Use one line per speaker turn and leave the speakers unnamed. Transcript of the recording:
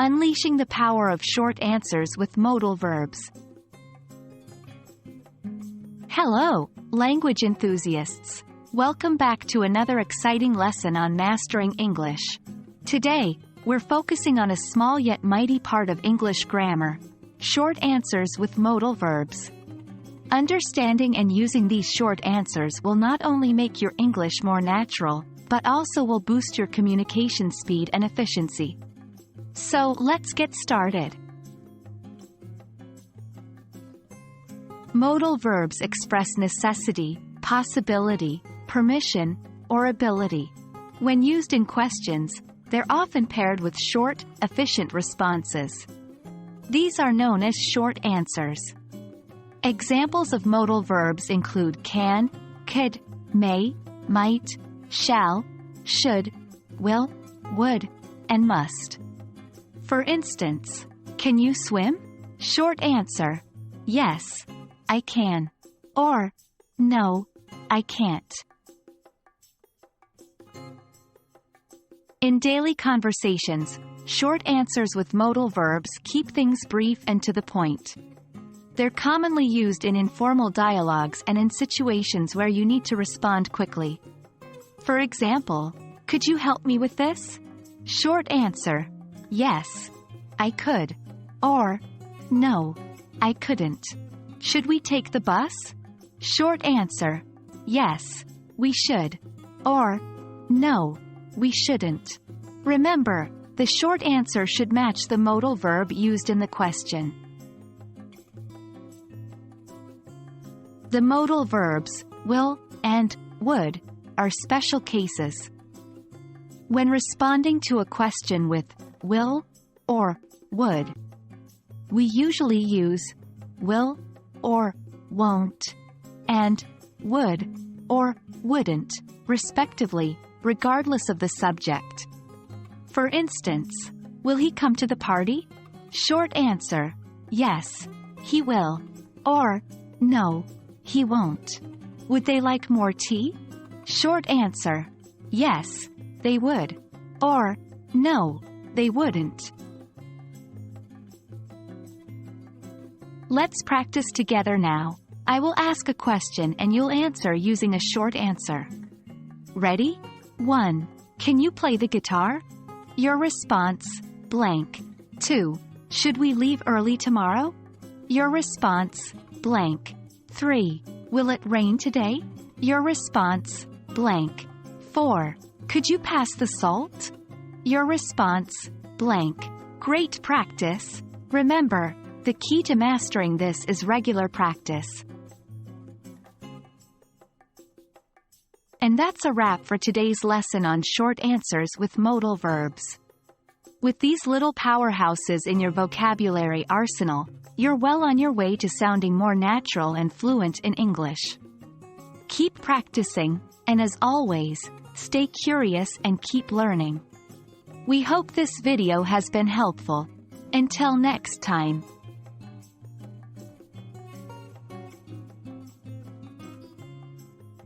Unleashing the power of short answers with modal verbs. Hello, language enthusiasts. Welcome back to another exciting lesson on mastering English. Today, we're focusing on a small yet mighty part of English grammar: short answers with modal verbs. Understanding and using these short answers will not only make your English more natural, but also will boost your communication speed and efficiency. So, let's get started. Modal verbs express necessity, possibility, permission, or ability. When used in questions, they're often paired with short, efficient responses. These are known as short answers. Examples of modal verbs include can, could, may, might, shall, should, will, would, and must. For instance, can you swim? Short answer: yes, I can. Or, no, I can't. In daily conversations, short answers with modal verbs keep things brief and to the point. They're commonly used in informal dialogues and in situations where you need to respond quickly. For example, could you help me with this? Short answer: yes, I could. Or, no, I couldn't. Should we take the bus? Short answer: yes, we should. Or, no, we shouldn't. Remember, the short answer should match the modal verb used in the question. The modal verbs, will and would, are special cases. When responding to a question with will or would, we usually use will or won't and would or wouldn't, respectively, regardless of the subject. For instance, will he come to the party? Short answer: yes, he will. Or, no, he won't. Would they like more tea? Short answer: yes, they would. Or, no, they wouldn't. Let's practice together now. I will ask a question and you'll answer using a short answer. Ready? 1. Can you play the guitar? Your response: blank. 2. Should we leave early tomorrow? Your response: blank. 3. Will it rain today? Your response: blank. 4. Could you pass the salt? Your response: blank. Great practice. Remember, the key to mastering this is regular practice. And that's a wrap for today's lesson on short answers with modal verbs. With these little powerhouses in your vocabulary arsenal, you're well on your way to sounding more natural and fluent in English. Keep practicing, and as always, stay curious and keep learning. We hope this video has been helpful. Until next time.